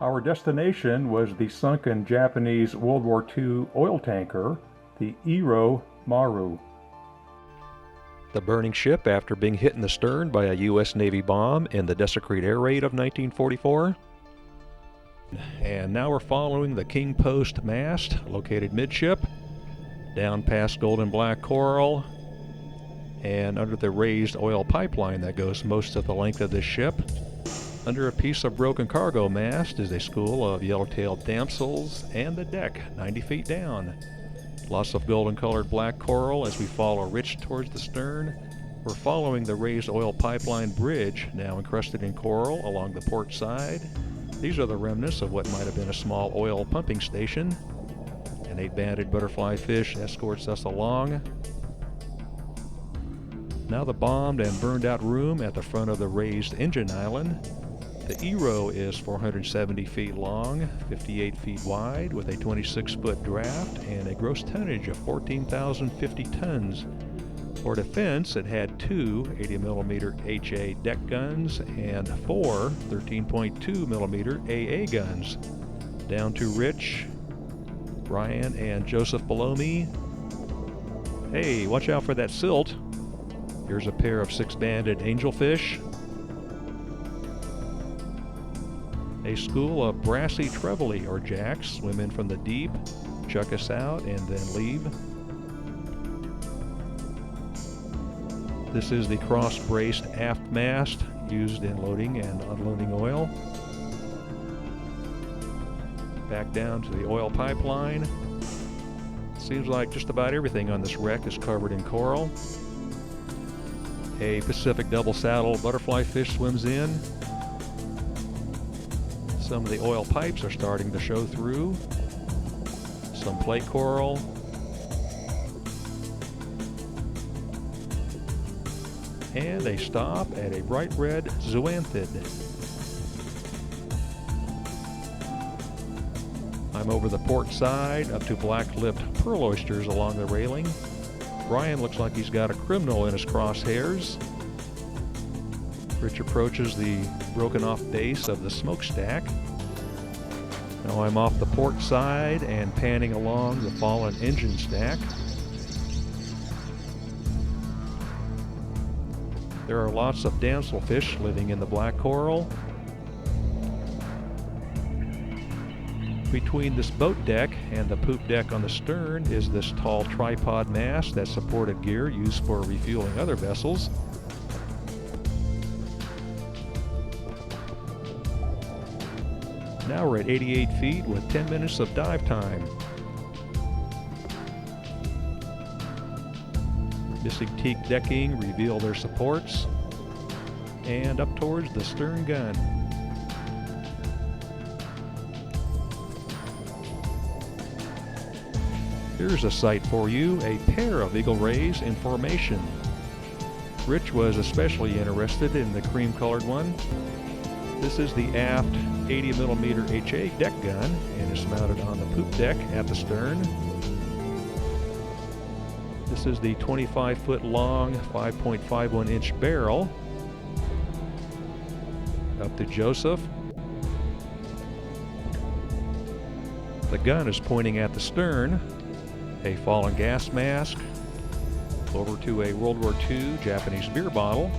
Our destination was the sunken Japanese World War II oil tanker, the Iro Maru. The burning ship after being hit in the stern by a U.S. Navy bomb in the Desecrate air raid of 1944. And now we're following the kingpost mast located midship, down past Golden Black Coral, and under the raised oil pipeline that goes most of the length of this ship. Under a piece of broken cargo mast is a school of yellow-tailed damsels and the deck 90 feet down. Lots of golden-colored black coral as we follow rich towards the stern. We're following the raised oil pipeline bridge, now encrusted in coral, along the port side. These are the remnants of what might have been a small oil pumping station. An 8-banded butterfly fish escorts us along. Now the bombed and burned out room at the front of the raised engine island. The Iro is 470 feet long, 58 feet wide, with a 26-foot draft and a gross tonnage of 14,050 tons. For defense, it had two 80mm HA deck guns and four 13.2mm AA guns. Down to Rich, Brian, and Joseph below me. Hey, watch out for that silt. Here's a pair of 6-banded angelfish. A school of brassy trevally or jacks swim in from the deep, chuck us out, and then leave. This is the cross-braced aft mast used in loading and unloading oil. Back down to the oil pipeline. Seems like just about everything on this wreck is covered in coral. A Pacific double saddle butterfly fish swims in. Some of the oil pipes are starting to show through. Some plate coral. And a stop at a bright red zoanthid. I'm over the port side up to black-lipped pearl oysters along the railing. Brian looks like he's got a criminal in his crosshairs. Rich approaches the broken off base of the smokestack. Now I'm off the port side and panning along the fallen engine stack. There are lots of damselfish living in the black coral. Between this boat deck and the poop deck on the stern is this tall tripod mast that supported gear used for refueling other vessels. Now we're at 88 feet with 10 minutes of dive time. Missing teak decking reveal their supports. And up towards the stern gun. Here's a sight for you, a pair of eagle rays in formation. Rich was especially interested in the cream-colored one. This is the aft 80mm HA deck gun and is mounted on the poop deck at the stern. This is the 25-foot long, 5.51-inch barrel. Up to Joseph. The gun is pointing at the stern. A fallen gas mask. Over to a World War II Japanese beer bottle.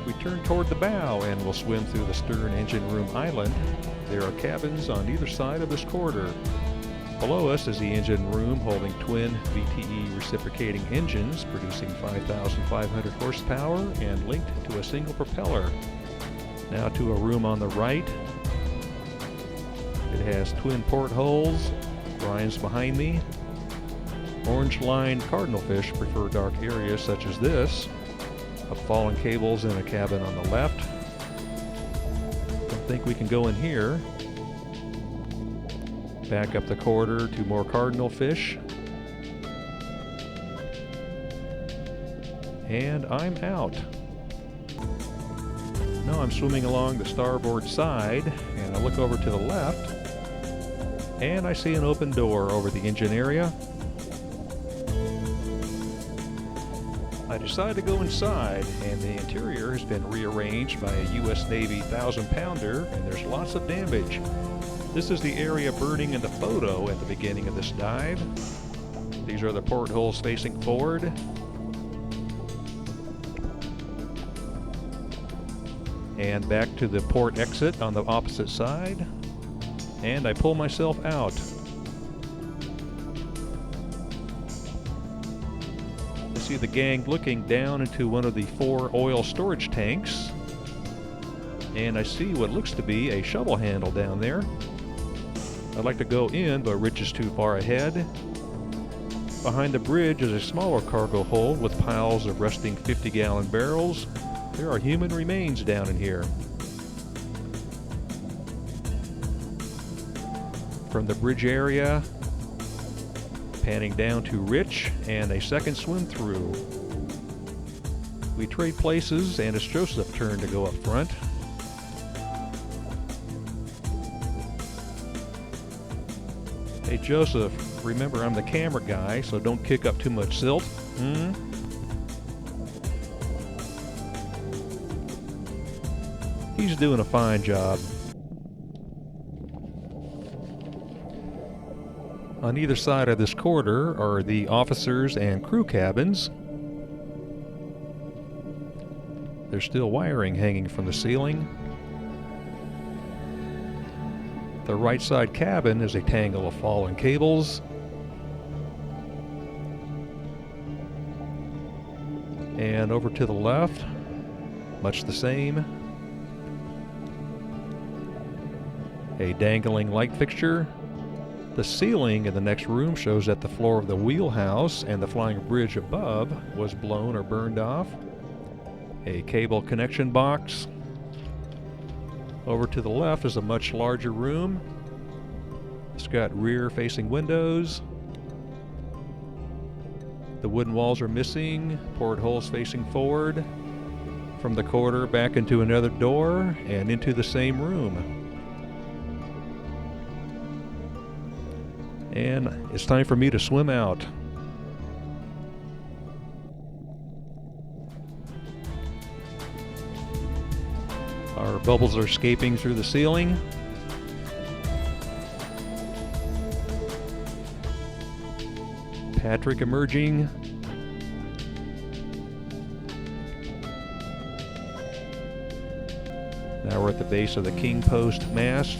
We turn toward the bow and will swim through the stern engine room island. There are cabins on either side of this corridor. Below us is the engine room holding twin VTE reciprocating engines producing 5,500 horsepower and linked to a single propeller. Now to a room on the right. It has twin portholes. Brian's behind me. Orange line cardinalfish prefer dark areas such as this. Up fallen cables in a cabin on the left. Don't think we can go in here. Back up the corridor to more cardinalfish. And I'm out. Now I'm swimming along the starboard side, and I look over to the left, and I see an open door over the engine area. I decided to go inside, and the interior has been rearranged by a U.S. Navy 1,000-pounder, and there's lots of damage. This is the area burning in the photo at the beginning of this dive. These are the portholes facing forward. And back to the port exit on the opposite side. And I pull myself out. I see the gang looking down into one of the 4 oil storage tanks. And I see what looks to be a shovel handle down there. I'd like to go in, but Rich is too far ahead. Behind the bridge is a smaller cargo hold with piles of rusting 50-gallon barrels. There are human remains down in here. From the bridge area, panning down to Rich and a second swim through. We trade places, and it's Joseph's turn to go up front. Hey Joseph, remember I'm the camera guy, so don't kick up too much silt. He's doing a fine job. On either side of this corridor are the officers and crew cabins. There's still wiring hanging from the ceiling. The right side cabin is a tangle of fallen cables. And over to the left, much the same. A dangling light fixture. The ceiling in the next room shows that the floor of the wheelhouse and the flying bridge above was blown or burned off. A cable connection box. Over to the left is a much larger room. It's got rear-facing windows. The wooden walls are missing, portholes facing forward. From the corridor back into another door and into the same room. And it's time for me to swim out. Our bubbles are escaping through the ceiling. Patrick emerging. Now we're at the base of the kingpost mast.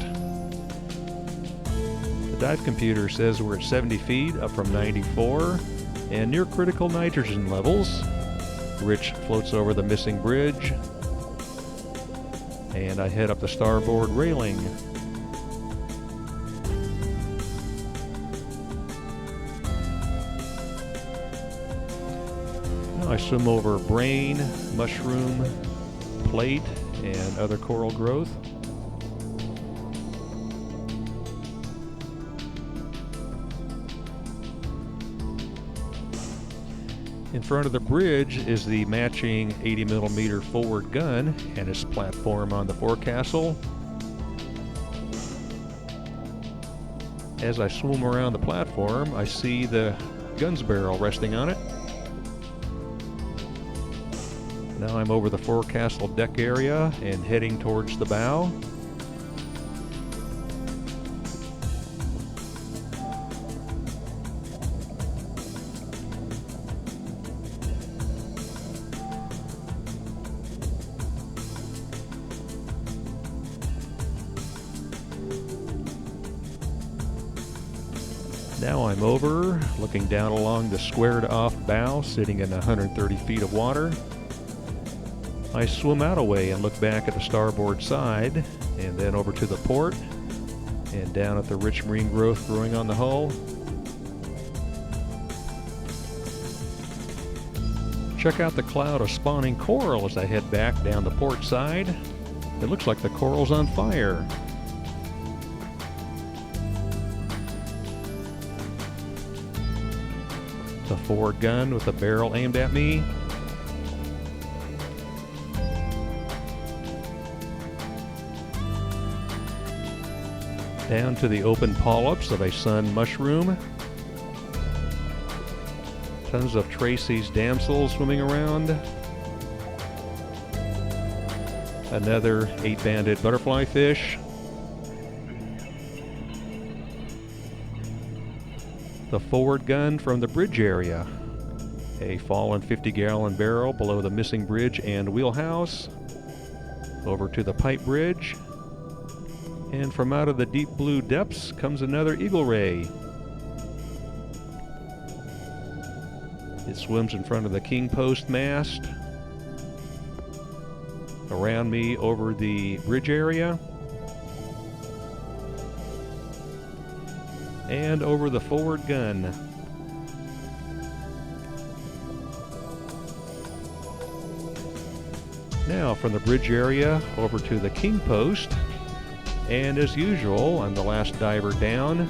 The dive computer says we're at 70 feet, up from 94, and near critical nitrogen levels. Rich floats over the missing bridge. And I head up the starboard railing. Now I swim over brain, mushroom, plate, and other coral growth. In front of the bridge is the matching 80mm forward gun and its platform on the forecastle. As I swim around the platform, I see the gun's barrel resting on it. Now I'm over the forecastle deck area and heading towards the bow. Now I'm over, looking down along the squared-off bow, sitting in 130 feet of water. I swim out a way and look back at the starboard side, and then over to the port, and down at the rich marine growth growing on the hull. Check out the cloud of spawning coral as I head back down the port side. It looks like the coral's on fire. The forward gun with the barrel aimed at me. Down to the open polyps of a sun mushroom. Tons of Tracy's damsels swimming around. Another 8-banded butterfly fish. The forward gun from the bridge area. A fallen 50-gallon barrel below the missing bridge and wheelhouse. Over to the pipe bridge. And from out of the deep blue depths comes another eagle ray. It swims in front of the kingpost mast. Around me over the bridge area. And over the forward gun. Now from the bridge area over to the kingpost. And as usual, I'm the last diver down.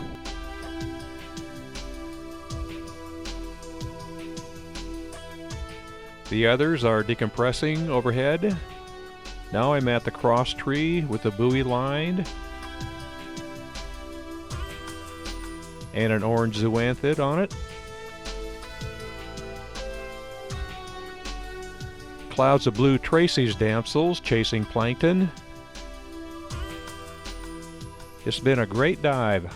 The others are decompressing overhead. Now I'm at the cross tree with the buoy lined. And an orange zoanthid on it. Clouds of blue Tracy's damsels chasing plankton. It's been a great dive.